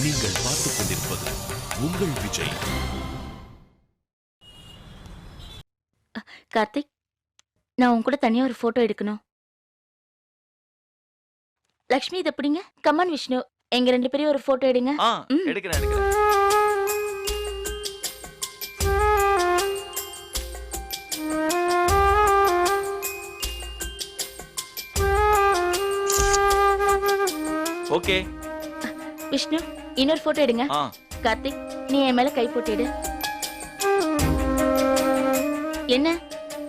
நீங்கள் பார்த்துக் கொண்டிருப்பது உங்கள் விஜய். கார்த்திக், நான் உன் கூட தனியா ஒரு போட்டோ எடுக்கணும். லக்ஷ்மி, இதை பிடிங்க. கமான் விஷ்ணு, எங்க 2 பேரையும் ஒரு போட்டோ எடுங்க. எடுக்கிறேன். ஓகே விஷ்ணு, இன்னொரு போட்டோ எடுங்க. கார்த்திக், நீ என் மேல கை போட்டு எடு. என்ன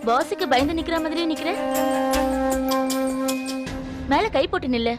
பாஸுக்கு பயந்து நிக்கிற மாதிரி நிக்கிற? மேல கை போட்டு நில்ல.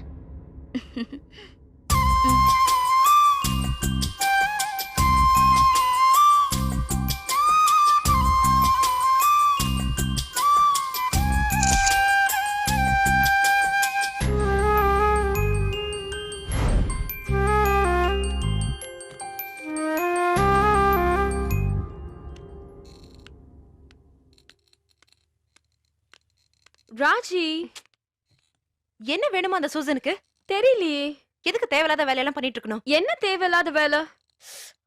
ராஜி, என்ன வேணுமா அந்த சூசனுக்கு? தெரியலையே. எதுக்கு தேவையில்லாத வேலையெல்லாம் பண்ணிட்டு இருக்கணும்? என்ன தேவையில்லாத வேலை?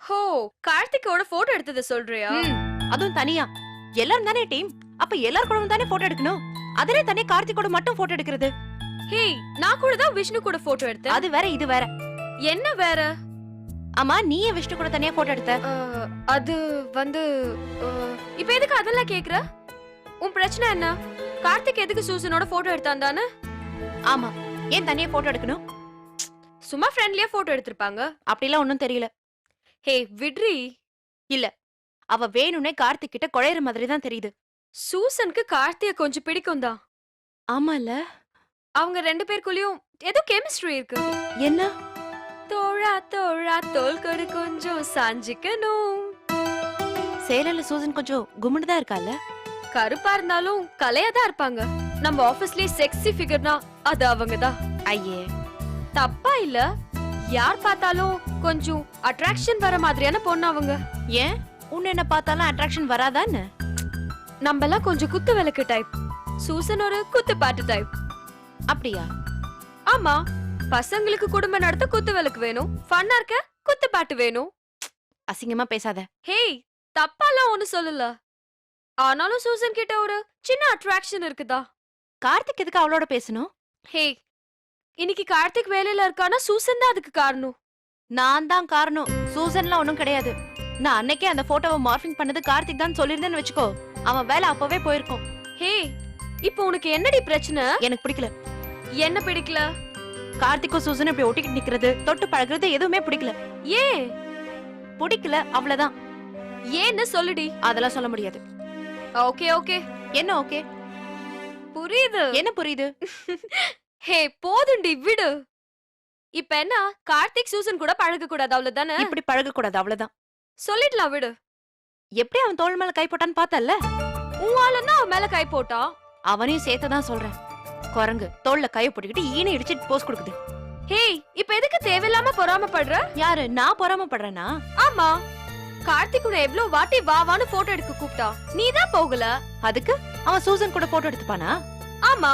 ஹோ, கார்த்திகோட போட்டோ எடுத்தத சொல்றியா? அதுவும் தனியா. எல்லாரும் தானே டீம். அப்ப எல்லாரும் கூட தானே போட்டோ எடுக்கணும். அதனே தனியா கார்த்திகோட மட்டும் போட்டோ எடுக்கிறது. ஹே, நான் கூட தான் விஷ்ணு கூட போட்டோ எடுத்தேன். அது வேற, இது வேற. என்ன வேற? ஆமா, நீ ஏன் விஷ்ணு கூட தனியா போட்டோ எடுத்த? அது வந்து இப்போ எதுக்கு அதெல்லாம் கேக்குற? உன் பிரச்சனை என்ன? கார்த்திக் எதுக்கு சூசனோட போட்டோ எடுத்தான் தானே? ஆமா, ஏன் தனியா போட்டோ எடுக்கணும்? சும்மா ஃப்ரெண்ட்லியா போட்டோ எடுத்திருப்பாங்க. அப்படிலாம் ஒண்ணும் தெரியல. ஹே விட்ரி. இல்ல, அவ வேணும்னே கார்த்திக் கிட்ட குழையற மாதிரி தான் தெரியுது. சூசனுக்கு கார்த்திய கொஞ்சம் பிடிக்கும் தான். ஆமால, அவங்க 2 பேருக்குள்ளயும் ஏதோ கெமிஸ்ட்ரி இருக்கு. என்ன? தோழா தோழா தோல் கொடு கொஞ்சம் சாஞ்சிக்கணும். சேலல சூசன் கொஞ்சம் கும்முன்னு தான் இருக்கால. கருப்பா இருந்தாலும் கலையா தான் இருப்பாங்க. நம்ம ஆபீஸ்லயே செக்ஸி ஃபிகர்னா அது அவங்கதான். ஐயே, தப்பா இல்ல. யார் பார்த்தாலும் கொஞ்சம் அட்ராக்ஷன் வர மாதிரியான பொண்ணு அவங்க. ஏன் உன்ன என்ன பார்த்தாலும் அட்ராக்ஷன் வராதான்னு? நம்மலாம் கொஞ்சம் குத்து விளக்கு டைப். சூசன் ஒரு குத்து பாட்டு டைப். அப்படியா? ஆமா, பசங்களுக்கு குடும்பம் நடத்த குத்து விளக்கு வேணும், ஃபன்னா இருக்க குத்து பாட்டு வேணும். அசிங்கமா பேசாத. ஹே, தப்பாலாம் ஒண்ணு சொல்லல. ஆனாலும் சூசன் கிட்ட ஒரு சின்ன அட்ராக்ஷன் இருக்குதா. கார்த்திக் எதுக்கு அவளோட பேசணும்? ஹே, இன்னைக்கு கார்த்திக் வேலையில இருக்கானா சூசன் தான் அதுக்கு காரணம். நான் தான் காரணம், சூசன்லாம் ஒண்ணும் கிடையாது. நான் அன்னைக்கே அந்த போட்டோவை மார்பிங் பண்ணது கார்த்திக் தான் சொல்லிருந்தேன்னு வெச்சுக்கோ, அவன் வேலை அப்பவே போயிருக்கும். ஹே, இப்போ உனக்கு என்னடி பிரச்சனை? எனக்கு பிடிக்கல. என்ன பிடிக்கல? கார்த்திக்கும் சூசன் இப்படி ஒட்டிக்கிட்டு நிக்கிறது, தொட்டு பழகுறது எதுவுமே பிடிக்கல. ஏன் பிடிக்கல? அவ்வளவுதான். ஏன்னு சொல்லுடி. அதெல்லாம் சொல்ல முடியாது. Okay okay. என்ன ஓகே? புரியுது. என்ன புரியுது? ஹே போதுண்டி, விடு. இப்ப என்ன, கார்த்திக் சூசன் கூட பழக கூடாது அவ்வளவுதானே? இப்படி பழக கூடாது அவ்வளவுதான். சொல்லிடலாம், விடு. எப்படி அவன் தோள் மேல கை போட்டான்னு பார்த்தல்ல? உன் ஆளுன்னா அவன் மேல கை போட்டான். அவனையும் சேர்த்துதான் சொல்றேன். குரங்கு தோள்ல கைய போட்டுக்கிட்டு ஈனை இடிச்சிட்டு போஸ் கொடுக்குது. ஹே, இப்ப எதுக்கு தேவையில்லாம பொறாமப்படுற? யாரு? நான் பொறாமப்படுறேனா? ஆமா, கார்த்திக் கூட எவ்வளவு வாட்டி வா வான்னு போட்டோ எடுக்க கூப்பிட்டா, நீதான் போகல. அதுக்கு அவன் சூசன் கூட போட்டோ எடுத்துப்பானா? ஆமா,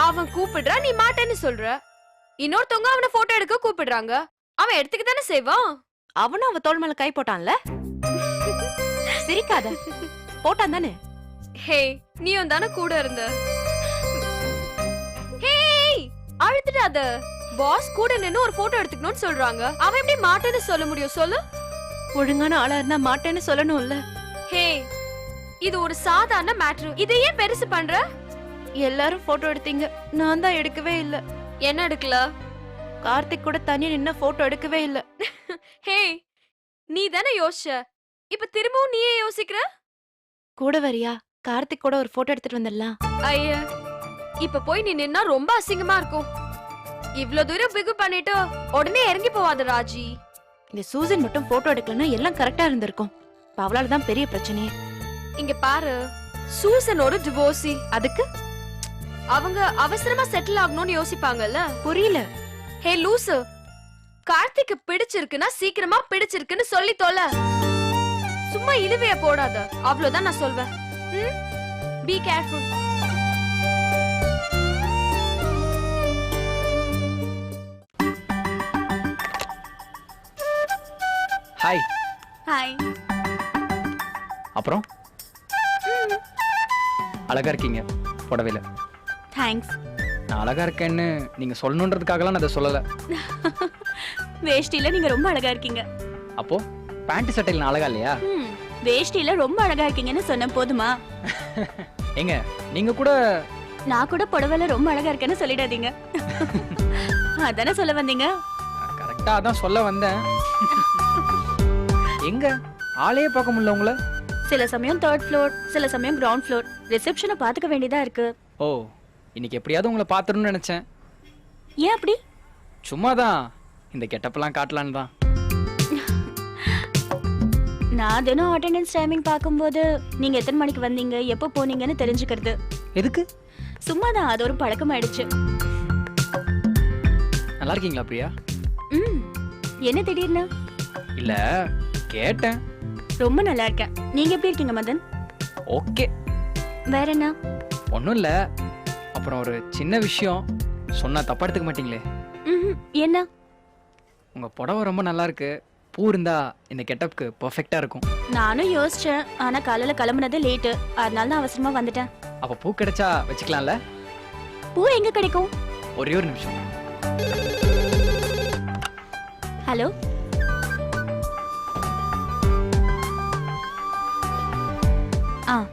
அவன் கூப்பிடுறா, நீ மாட்டேன்னு சொல்ற. இன்னொருத்தவங்க அவனை போட்டோ எடுக்க கூப்பிடுறாங்க, அவன் எடுத்துக்க தானே செய்வான். அவனும் அவ தோள் மேல கை போட்டான்ல. சிரிக்காத, போட்டான் தானே. ஹே, நீயும் தானே கூட இருந்த. ஹே, அழுத்துடாத. பாஸ் கூட நின்னு ஒரு போட்டோ எடுத்துக்கணும்னு சொல்றாங்க, அவன் எப்படி மாட்டேன்னு சொல்ல முடியும் சொல்லு? ஒழுங்கான ஆளா இருந்தா மாட்டேன்னு சொல்லணும்ல. ஹே, இது ஒரு சாதாரண மேட்டர், இதை ஏன் பெருசு பண்ற? எல்லாரும் போட்டோ எடுத்தீங்க, நான் தான் எடுக்கவே இல்ல. என்ன எடுக்கல? கார்த்திக் கூட தனியா நின்னு போட்டோ எடுக்கவே இல்ல. ஹே, நீ தானே யோசிச்ச, இப்ப திரும்பவும் நீயே யோசிக்கிற. கூட வரியா? கார்த்திக் கூட ஒரு போட்டோ எடுத்துட்டு வந்துடலாம். ஐயா, இப்ப போய் நீ நின்னா ரொம்ப அசிங்கமா இருக்கும். இவ்ளோ தூரம் பிகு பண்ணிட்டு உடனே இறங்கி போவாத ராஜி. இந்த சூசன் மட்டும் போட்டோ எடுக்கலன்னா எல்லாம் கரெக்டா இருந்திருக்கும். அவளால தான் பெரிய பிரச்சனையே. இங்க பாரு, சூசன் ஒரு டிவோர்சி. அதுக்கு அவங்க அவசரமா செட்டில் ஆகணும்னு யோசிப்பாங்கல்ல. புரியல. ஹே லூசு, கார்த்திக்கு பிடிச்சிருக்குன்னா சீக்கிரமா பிடிச்சிருக்குன்னு சொல்லி தொலை. சும்மா இழுவைய போடாத, அவ்வளவுதான் நான் சொல்வேன். Be careful. ஹாய். ஹாய். அப்புறம் அழகா இருக்கீங்க புடவையில. தேங்க்ஸ். நான் அழகா இருக்கேன்னு நீங்க சொல்லணுன்றதுக்காகலாம் நான் அதை சொல்லலை. வேஷ்டியில நீங்க ரொம்ப அழகா இருக்கீங்க. அப்போ பேண்ட் சட்டையில் நான் அழகா இல்லையா? வேஷ்டியில ரொம்ப அழகா இருக்கீங்கன்னு சொன்ன போதுமா? ஏங்க நீங்க கூட நான் கூட புடவையில ரொம்ப அழகா இருக்கேன்னு சொல்லிடாதீங்க. அதானே சொல்ல வந்தீங்க. கரெக்டா அதான் சொல்ல வந்தேன். எங்க ஆளையே பார்க்க முடியல உங்களை. சில சமயம் 3rd ஃப்ளோர், சில சமயம் கிரவுண்ட் ஃப்ளோர். ரிசப்ஷனை பாத்துக்க வேண்டியதா இருக்கு. ஓ, இன்னைக்கு எப்படியாவது உங்களை பார்த்துடணும்னு நினைச்சேன். ஏன் அப்படி? சும்மாதான் இந்த கெட்டப்பெல்லாம் காட்டலான்னு தான். நான் தினம் அட்டெண்டன்ஸ் டைமிங் பார்க்கும்போது நீங்க எத்தனை மணிக்கு வந்தீங்க, எப்போ போனீங்கன்னு தெரிஞ்சுக்கிறது. எதுக்கு? சும்மாதான், அது ஒரு பழக்கமாயிடுச்சு. நல்லா இருக்கீங்களா பிரியா? என்ன திடீர்னு? இல்ல கேட்டேன். ரொம்ப நல்லா இருக்கேன். நீங்க எப்படி இருக்கீங்க மதன்? ஓகே. வேற என்ன? ஒன்றும் இல்லை. அப்புறம் ஒரு சின்ன விஷயம் சொன்னா தப்பா எடுத்துக்க மாட்டீங்களே? என்ன? உங்க புடவை ரொம்ப நல்லா இருக்கு. பூ இருந்தா இந்த கெட்டப்க்கு பெர்ஃபெக்ட்டா இருக்கும். நானும் யோசிச்சேன், ஆனா காலையில கிளம்புனது லேட்டு, அதனால தான் அவசரமா வந்துட்டேன். அப்ப பூ கிடைச்சா வச்சுக்கலாம்ல? பூ எங்க கிடைக்கும்? ஒரே ஒரு நிமிஷம். ஹலோ.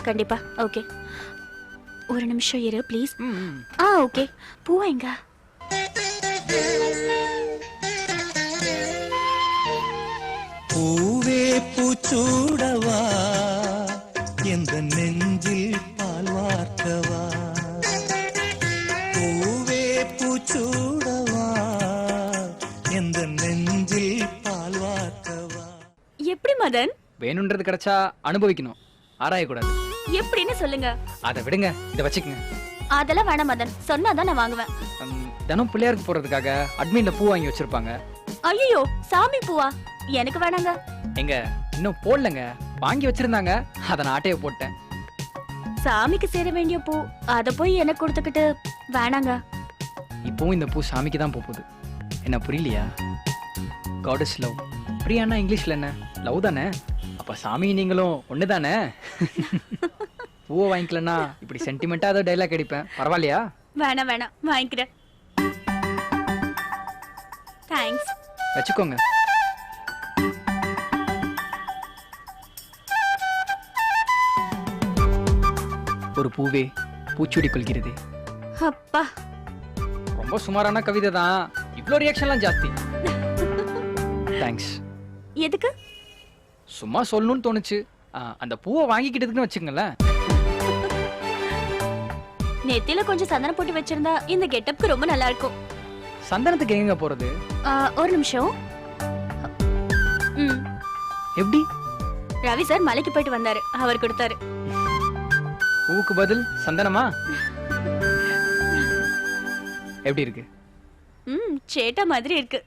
கண்டிப்பா. ஓகே, ஒரு நிமிஷம் இரு ப்ளீஸ். ஓகே. பூ எங்க? பூவே பூச்சூடவா எந்த நெஞ்சில் பால் வார்க்கவா, பூவே பூச்சூடவா எந்த நெஞ்சில் பால் வார்க்கவா. எப்படி மதன்? வேணும்ன்றது கிடைச்சா அனுபவிக்கணும், ஆராயக்கூடாது. எப்படின்னு சொல்லுங்க. அதை விடுங்க, இதை வச்சுக்கங்க. அதெல்லாம் வேணாம் மதன், சொன்னாதான் நான் வாங்குவேன். தினம் பிள்ளையாருக்கு போறதுக்காக அட்மின்ல பூ வாங்கி வச்சிருப்பாங்க. ஐயோ, சாமி பூவா? எனக்கு வேணாங்க. எங்க இன்னும் போடலங்க, வாங்கி வச்சிருந்தாங்க, அதை நான் ஆட்டையை போட்டேன். சாமிக்கு சேர வேண்டிய பூ, அத போய் எனக்கு கொடுத்துக்கிட்டு வேணாங்க. இப்பவும் இந்த பூ சாமிக்கு தான் போகுது. என்ன புரியலையா? God is love. பிரியானா இங்கிலீஷ்ல என்ன? லவ் தானே. அப்ப சாமி நீங்களும் ஒண்ணு தானே. பூவை வாங்கிக்கலன்னா இப்படி சென்டிமெண்டா ஏதோ டைலாக் அடிப்பேன். பரவாயில்லையா? வேணாம் வேணாம், வாங்கிக்கிறேன். தேங்க்ஸ். வச்சுக்கோங்க. ஒரு பூவே பூச்சூடி கொள்கிறது. அப்பா, ரொம்ப சுமாரான கவிதை தான், இவ்ளோ ரியாக்ஷன்லாம் ஜாஸ்தி. தேங்க்ஸ். எதுக்கு? சும்மா சொல்லணும்னு தோணுச்சு. அந்த பூவை வாங்கிக்கிட்டதுக்குன்னு வச்சுக்கங்களேன். நெத்தியில கொஞ்சம் சந்தனம் போட்டு வச்சிருந்தா இந்த கெட்டப்க்கு ரொம்ப நல்லா இருக்கும். சந்தனத்துக்கு எங்க போறது? ஒரு நிமிஷம். எப்படி? ரவி சார் மலைக்கு போயிட்டு வந்தாரு, அவர் கொடுத்தாரு. பூவுக்கு பதில் சந்தனமா? எப்படி இருக்கு? சேட்டா மாதிரி இருக்கு.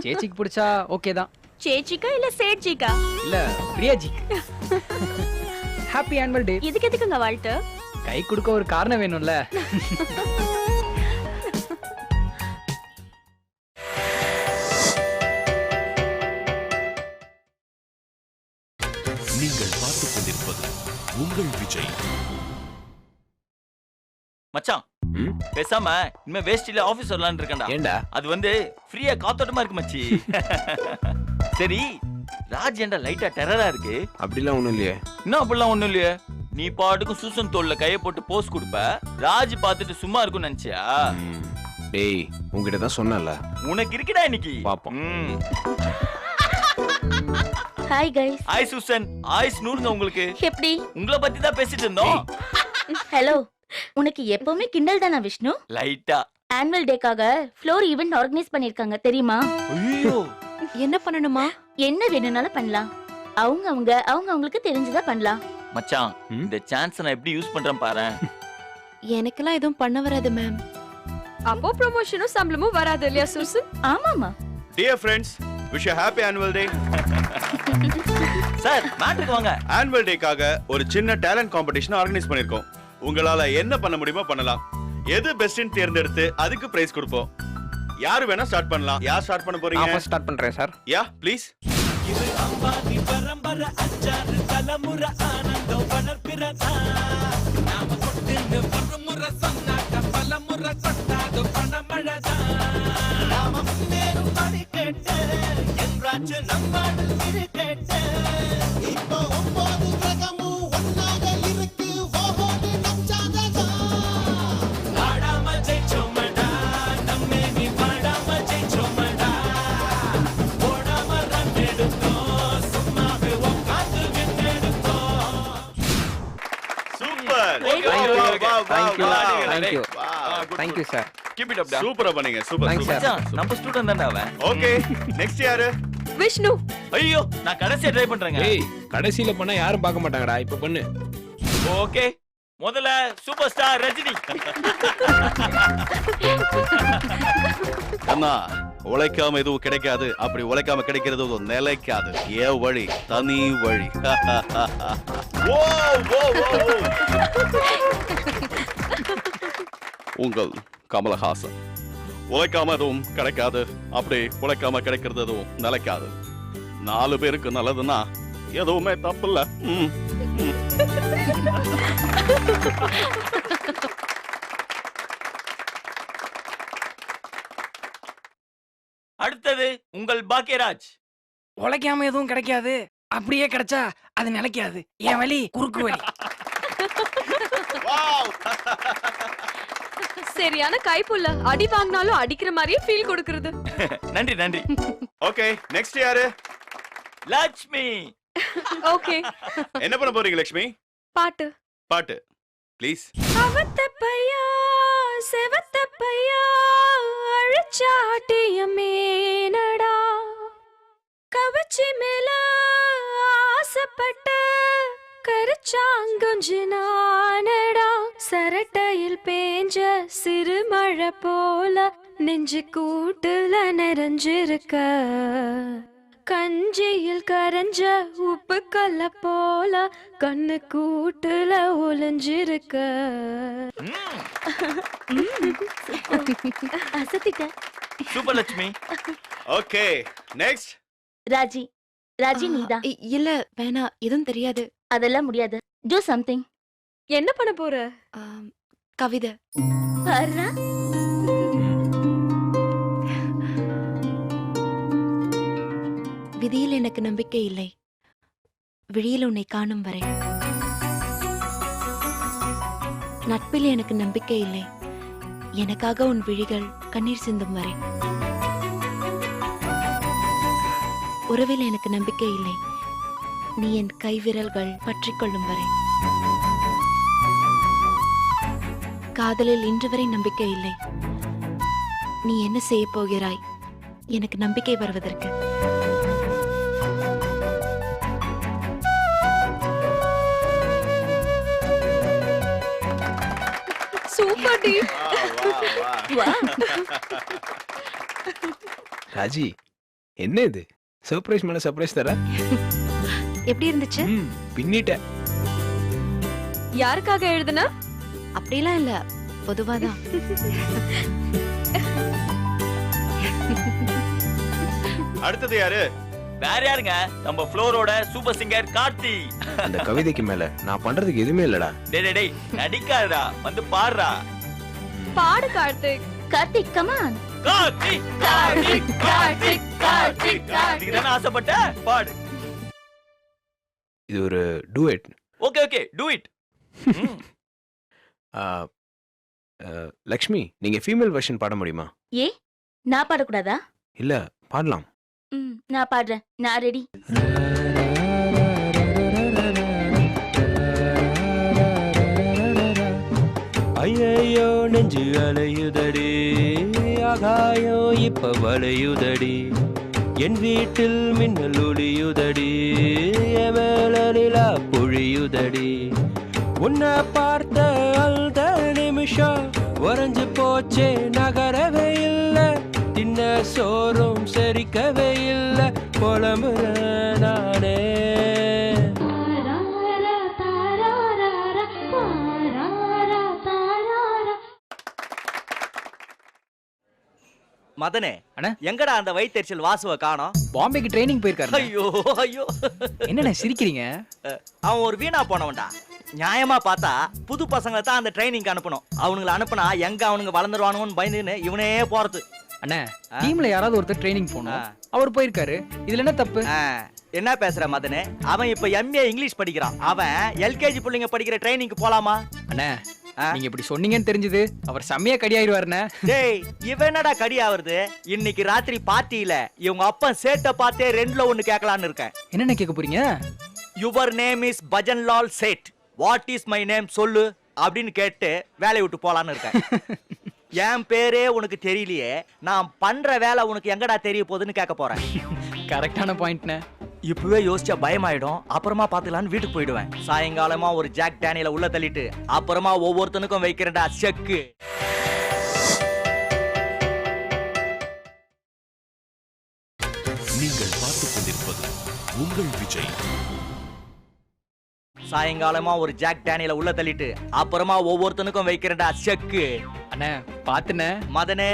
சேச்சிக்கு பிடிச்சா ஓகே தான். சேச்சிக்கா இல்ல சேட்ஜிக்கா? இல்ல பிரியாஜிக்கு. Happy annual day. இதுக்கு எதுக்குங்க வாழ்த்து? கை கொடுக்க ஒரு காரணம் வேணும்ல. நீங்கள் பார்த்துக் கொண்டிருப்பது உங்கள் விஜய். மச்சான், பேசாம இனிமே வேஸ்டில ஆபீஸ் வரலான்னு இருக்கேன்டா. ஏண்டா? அது வந்து ஃப்ரீயா காத்தோட்டமா இருக்கு மச்சி. சரி, ராஜ் ஏன்டா லைட்டா டெரரா இருக்கு? அப்படிலாம் ஒண்ணும் இல்லையே. என்ன அப்படிலாம் ஒண்ணும் இல்லையே? நீ பாட்டுக்கும் சூசன் தோல்ல கைய போட்டு போஸ் கொடுப்ப, ராஜ் பார்த்துட்டு சும்மா இருக்கும்னு நினைச்சியா? டேய், உன்கிட்ட தான் சொன்னல. உனக்கு இருக்குடா இன்னைக்கு. பாப்போம். Hi guys. Hi Susan. Hi ஸ்னூருங்க. உங்களுக்கு எப்படி? உங்களை பத்தி தான் பேசிட்டு இருந்தோம். ஹலோ. உனக்கு எப்பவுமே கிண்டல் தானா விஷ்ணு? லைட்டா. ஆனுவல் டேக்காக ஃப்ளோர் ஈவென்ட் ஆர்கனைஸ் பண்ணிருக்காங்க தெரியுமா? ஐயோ, என்ன பண்ணணுமா? என்ன வேணும்னாலும் பண்ணலாம். அவங்க அவங்களுக்கு தெரிஞ்சதா பண்ணலாம். மச்சான், இந்த சான்ஸ் நான் எப்படி யூஸ் பண்றேன் பாரு. எனக்கெல்லாம் எதுவும் பண்ண வராது மேம். அப்போ ப்ரமோஷனும் சம்பளமும் வராது இல்லையா சூசன்? ஆமாமா. Dear friends, wish a happy annual day. Sir, மேட்ருக்கு வாங்க. Annual Day-க்காக ஒரு சின்ன டேலண்ட் காம்படிஷன் ஆர்கனைஸ் பண்ணிருக்கோம். உங்களால என்ன பண்ண முடியுமோ பண்ணலாம். எது பெஸ்ட்னு தேர்ந்தெடுத்து அதுக்கு பிரைஸ் கொடுப்போம். யாரு வேணா ஸ்டார்ட் பண்ணலாம். யார் ஸ்டார்ட் பண்ண போறீங்க? நான் ஸ்டார்ட் பண்றேன் சார். Yeah, please. ஆதி பரம்பர அச்சாறு தலைமுறை ஆனந்தம் வளர்ப்பிறதா நாம கொட்டுன்னு ஒரு முறை சொன்னாக்க பல முறை கொட்டாது பணமழதா நாம முன்னேறும் படி கேட்டு என்றாச்சு நம்மாடு திரு கேட்டு இப்போ 9 கிரகமும் ஒன்னாக இருக்கு ஓஹோடு நச்சாததா ஆடாம ஜெயிச்சோமடா நம்மே நீ பாடாம ஜெயிச்சோமடா ஓடாம ரன் எடுத்தோம் சும்மாவே உட்காந்து விண்ணெடுத்தோம் super thank you sir. Keep it up டா. சூப்பரா பண்ணீங்க சூப்பர் Thanks, சூப்பர் sir. மச்சான் நம்ம ஸ்டூடண்ட் தானே அவன். ஓகே நெக்ஸ்ட் யாரு விஷ்ணு. ஐயோ நான் கடைசியா ட்ரை பண்றேங்க. ஏய் கடைசியில பண்ணா யாரும் பார்க்க மாட்டாங்கடா, இப்ப பண்ணு. ஓகே முதல்ல சூப்பர் ஸ்டார் ரஜினி. அண்ணா உழைக்காம எதுவும் கிடைக்காது, அப்படி உழைக்காம கிடைக்கிறது நிலைக்காது. ஏ வழி தனி வழி. ஓ ஓ ஓ ஓ. உங்கள் கமலஹாசன். உழைக்காம எதுவும் கிடைக்காது, அப்படி உழைக்காம கிடைக்கிறது எதுவும் நிலைக்காது. 4 பேருக்கு நல்லதுன்னா எதுவுமே தப்பு இல்ல. அடுத்தது உங்கள் பாக்கியராஜ். உழைக்காம எதுவும் கிடைக்காது, அப்படியே கிடைச்சா அது நிலைக்காது. என் வழி குறுக்கு வழி. சரியான கைப்புள்ள. அடி வாங்கினாலும் அடிக்கிற மாதிரியே ஃபீல் கொடுக்கறது. நன்றி நன்றி. ஓகே நெக்ஸ்ட் யாரு லட்சுமி. ஓகே என்ன பண்ண போறீங்க லட்சுமி? பாட்டு. பாட்டு ப்ளீஸ். அவத்த பையா செவத்த பையா அழைச்சாட்டியமேனடா கவச்சி மேல ஆசைப்பட்ட கருச்சாங்கொஞ்சு நானடா சரட்டையில் பேஞ்ச சிறு மழை போல நெஞ்சு கூட்டுல நிறைஞ்சிருக்க கஞ்சியில் கரைஞ்ச உப்பு கல்ல போல கண்ணு கூட்டுல ஒளிஞ்சிருக்க. அசத்திட்டேன். Super Lakshmi. Okay next Raji. Raji நீதான். இல்ல வேணா, எதுவும் தெரியாது. அதெல்லாம் முடியாது. Do something. என்ன பண்ண போற? கவிதை. பாருடா. விதியில் எனக்கு நம்பிக்கை இல்லை, விழியில் உன்னை காணும் வரை. நட்பில் எனக்கு நம்பிக்கை இல்லை, எனக்காக உன் விழிகள் கண்ணீர் சிந்தும் வரை. உறவில் எனக்கு நம்பிக்கை இல்லை, நீ என் கைவிரல்கள் பற்றிக் கொள்ளும் வரை. காதலில் இன்று வரை நம்பிக்கை இல்லை, நீ என்ன செய்ய போகிறாய் எனக்கு நம்பிக்கை வருவதற்கு. Super D. ராஜி என்ன இது சர்ப்ரைஸ் மேல சர்ப்ரைஸ் தர? எப்படி இருந்துச்சு? பின்னிட்ட. யாருக்காக எழுதுன? அப்படிலாம் இல்ல, பொதுவாதான். அடுத்தது யாரு? வேற யாருங்க, நம்ம ஃப்ளோரோட சூப்பர் சிங்கர் கார்த்தி. அந்த கவிதைக்கு மேல நான் பண்றதுக்கு எதுவுமே இல்லடா. டேய் டேய் டேய் நடிக்காதடா, வந்து பாடுறா. பாடு கார்த்திக். Karthik come on. கார்த்திக் கார்த்திக் கார்த்திக் கார்த்திக் கார்த்திக் நான் ஆசைப்பட்ட பாடு. இது ஒரு duet. Okay okay to it. Lakshmi நீங்க ஃபீமேல் வெர்ஷன் பாட முடியுமா? ஏ நான் பாடக்கூடாதா? இல்ல பாடலாம். நான் பாடுறேன். நான் ரெடி. ஐயோ நெஞ்சு அலையுதடி, ஆகாயம் இப்ப வளையுதடி, என் வீட்டில் மின்னல் ஒளியுதடி, என் மேல நிலா பொழியுதடி, உன்னை பார்த்த அந்த நிமிஷம் உறைஞ்சு போச்சே, நகரவே இல்லை, தின்ன சோறும் செரிக்கவே இல்லை, புலம்புற நானே. மதனே அண்ணா? எங்கடா அந்த வயித்தெரிச்சல் வாசுவ காணோம்? பாம்பேக்கு ட்ரைனிங் போயிருக்காரு. ஐயோ ஐயோ, என்னண்ணே சிரிக்கிறீங்க? அவன் ஒரு வீணா போனவன்டா. நியாயமா பார்த்தா புது பசங்களை தான் அந்த ட்ரைனிங் அனுப்பணும். அவனுங்களை அனுப்புனா எங்க அவனுங்க வளர்ந்துருவானுன்னு பயந்துன்னு இவனே போறது. அண்ணே, டீம்ல யாராவது ஒருத்தர் ட்ரைனிங் போகணும். அவர் போயிருக்காரு. இதுல என்ன தப்பு? என்ன பேசுற மதனே? அவன் இப்ப MA இங்கிலீஷ் படிக்கிறான். அவன் LKG பிள்ளைங்க படிக்கிற ட்ரைனிங்க்கு போலாமா? அண்ணே, நீங்க இப்படி சொன்னீங்கன்னு தெரிஞ்சது அவர் செம்மையா கடியாயிருவாருண்ணே. டேய், இவன் என்னடா கடி ஆவறது? இன்னைக்கு ராத்திரி பார்ட்டியில இவங்க அப்பா சேட்ட பார்த்தே 2ல 1 கேட்கலான்னு இருக்கேன். என்னண்ணே கேட்க போறீங்க? Your name is Bhajanlal Seth, what is my name சொல்லு அப்படின்னு கேட்டு வேலையை விட்டு போலான்னு இருக்கேன். என் பேரே உனக்கு தெரியலையே, நான் பண்ற வேலை உனக்கு எங்கடா தெரிய போகுதுன்னு கேட்க போறேன். கரெக்டான பாயிண்ட்ண்ணே. இப்பவே யோசிச்சா பயமாயிடும். அப்புறமா பாத்துக்கலான்னு வீட்டுக்கு போயிடுவேன். சாயங்காலமா ஒரு ஜாக் டேனியல உள்ள தள்ளிட்டு அப்புறமா ஒவ்வொருத்தனுக்கும் வைக்கிறேன்டா செக்கு. நீங்கள் பார்த்துக் கொண்டிருப்பது உங்கள் விஜய். சாயங்காலமா ஒரு ஜாக் டேனியல உள்ள தள்ளிட்டு அப்புறமா ஒவ்வொருத்தனுக்கும் வைக்கிறேன்டா செக்கு. அண்ணே பாத்துண்ணே. மதனே,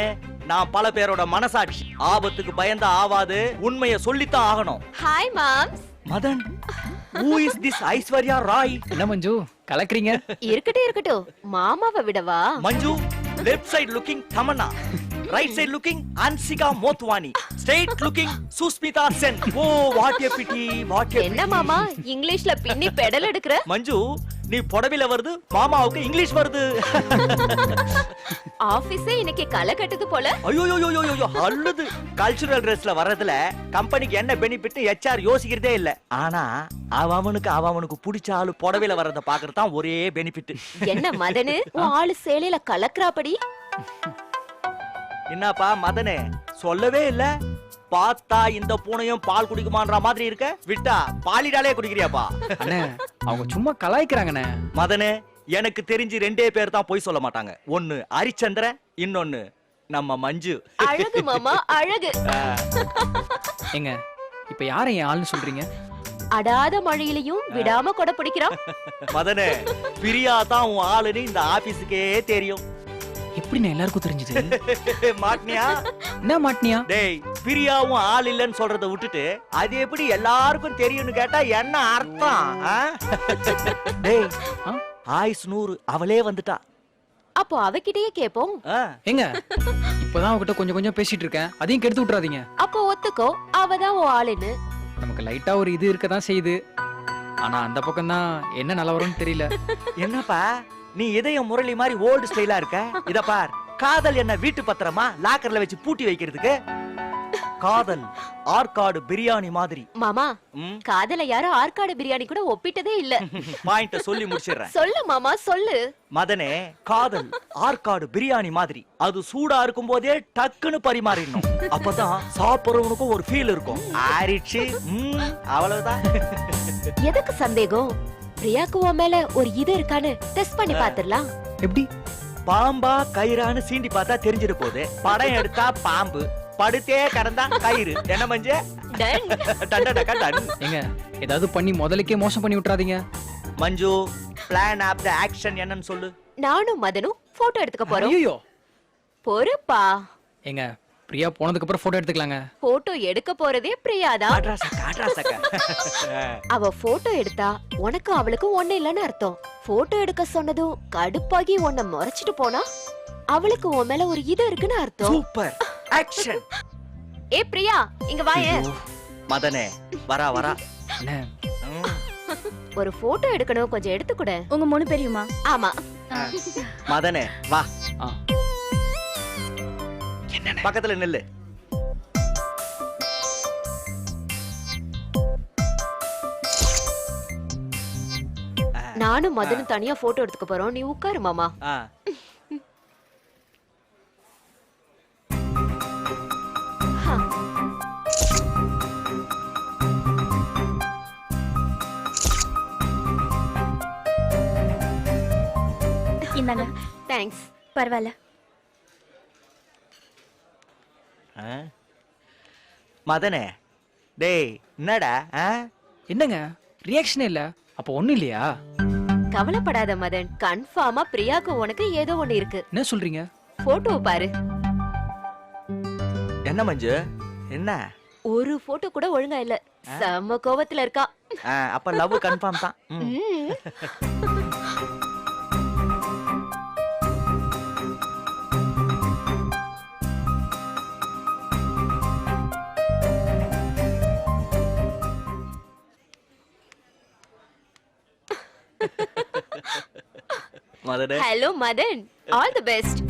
நான் பல பேரோட மனசாட்சி. ஆபத்துக்கு பயந்தா ஆவாது, உண்மையை சொல்லித்தான் ஆகணும். ஹாய் மாம்ஸ். Madan, who is this Aishwarya Rai? என்ன மஞ்சு கலக்குறீங்க? இருக்கட்டும் மாமாவை விடவா? Manju, left side looking Tamannaah, right side looking Hansika Motwani, straight looking Sushmita Sen. Oh what a pity, what a என்ன மாமா இங்கிலீஷ்ல பின்னி பெடல் எடுக்கற? மஞ்சு, நீ புடவில வருது, மாமாவுக்கு இங்கிலீஷ் வருது. ஆபீஸே இன்னைக்கு களை கட்டுது போல. ஐயோ அல்லது கல்ச்சுரல் ட்ரெஸ்ல வர்றதுல கம்பெனிக்கு என்ன பெனிஃபிட் HR யோசிக்கிறதே இல்ல. ஆனா அவனுக்கு பிடிச்ச ஆளு புடவில வர்றத பாக்குறது தான் ஒரே பெனிஃபிட். என்ன மதனு, உன் ஆளு சேலையில கலக்குறாப்படி? என்னப்பா மதனே, சொல்லவே இல்ல. பார்த்தா இந்த பூனையும் பால் குடிக்குமான்ற மாதிரி இருக்க, விட்டா பாலிடாலே குடிக்கிறியாப்பா? அண்ணே, அவங்க சும்மா கலாய்க்கிறாங்கண்ணே. மதனே, எனக்கு தெரிஞ்சு 2 பேர் தான் போய் சொல்ல மாட்டாங்க. ஒன்னு ஹரிச்சந்திர, இன்னொன்னு நம்ம மஞ்சு. அழகு மாமா அழகு. ஏங்க, இப்ப யார என் ஆள்னு சொல்றீங்க? அடாத மழையிலையும் விடாம கொடை பிடிக்கிறான். மதனே, பிரியா தான் உன் ஆளுன்னு இந்த ஆபீஸுக்கே தெரியும். எப்படிண்ணே எல்லாருக்கும் தெரிஞ்சது? மாட்னியா? என்ன மாட்னியா? டேய், பிரியாவும் ஆள் இல்லன்னு சொல்றத விட்டுட்டு அது எப்படி எல்லாருக்கும் தெரியும்னு கேட்டா என்ன அர்த்தம்? டேய், ஆயுஸ் 100, அவளே வந்துட்டா. அப்போ அவகிட்டயே கேப்போம். ஏங்க, இப்பதான் அவகிட்ட கொஞ்சம் பேசிட்டு இருக்கேன், அதையும் கெடுத்து விட்டுறாதீங்க. அப்போ ஒத்துக்கோ, அவதான் உன் ஆளுன்னு. நமக்கு லைட்டா ஒரு இது இருக்கதான் செய்யுது. ஆனா அந்த பக்கம் தான் என்ன நிலவரம்னு தெரியல. என்னப்பா நீ இதய முரளி மாதிரி ஓல்டு ஸ்டைலா இருக்க? இத பார், காதல் என்ன வீட்டு பத்திரமா லாக்கர்ல வச்சு பூட்டி வைக்கிறதுக்கு? காதல் ஆற்காடு பிரியாணி மாதிரி. மாமா, காதல யாரும் ஆற்காடு பிரியாணி கூட ஒப்பிட்டதே இல்ல. பாயிண்ட சொல்லி முடிச்சிடுறேன். சொல்லு மாமா சொல்லு. மதனே, காதல் ஆற்காடு பிரியாணி மாதிரி. அது சூடா இருக்கும் போதே டக்குன்னு பரிமாறிடணும். அப்பதான் சாப்பிடுறவனுக்கும் ஒரு ஃபீல் இருக்கும். ஆரிச்சு, அவ்வளவுதான். எதுக்கு சந்தேகம்? பிரியாக்கு உன் மேல ஒரு இது இருக்கான்னு டெஸ்ட் பண்ணி பாத்துடலாம். எப்படி? பாம்பா கயிறான்னு சீண்டி பார்த்தா தெரிஞ்சிட போகுது. படம் எடுத்தா பாம்பு, படுத்தே கடந்தா கயிறு. என்ன மஞ்ச? ஏங்க, ஏதாவது பண்ணி முதலுக்கே மோசம் பண்ணி விட்டுறாதீங்க. மஞ்சு, பிளான் ஆஃப் த ஆக்ஷன் என்னன்னு சொல்லு. நானும் மதனும் போட்டோ எடுத்துக்க போறோம். ஐயோ, பொறுப்பா? ஏங்க, பிரியா போனதுக்கு அப்புறம் போட்டோ எடுத்துக்கலாங்க. போட்டோ எடுக்க போறதே பிரியாதான். அவ போட்டோ எடுத்தா உனக்கு அவளுக்கு ஒண்ணு இல்லன்னு அர்த்தம். போட்டோ எடுக்க சொன்னதும் கடுப்பாகி உன்னை முறைச்சிட்டு போனா அவளுக்கு உன் மேல ஒரு இது இருக்குன்னு அர்த்தம். Super action. ஏ பிரியா, இங்க வாயே. மதனே, வரா. அண்ணே, ஒரு போட்டோ எடுக்கணும், கொஞ்சம் எடுத்து கொடு. உங்க 3 பேரையுமா? ஆமா. மதனே வா, பக்கத்துல நில்லு. நானும் மதனும் தனியா போட்டோ எடுத்துக்க போறோம், நீ உட்காரு மாமா. இந்தாங்க. தேங்க்ஸ். பரவாயில்ல. மதனே, டேய் என்னடா? என்னங்க ரியாக்ஷனே இல்ல? அப்ப ஒண்ணு இல்லையா? கவலைப்படாத மதன், கன்ஃபார்மா பிரியாக்கு உனக்கு ஏதோ ஒண்ணு இருக்கு. என்ன சொல்றீங்க? போட்டோ பாரு. என்ன மஞ்சு என்ன ஒரு போட்டோ கூட ஒழுங்கா இல்ல. செம்ம கோவத்துல இருக்கா. அப்ப லவ் கன்ஃபார்ம் தான். மதனே hello Madan, all the best.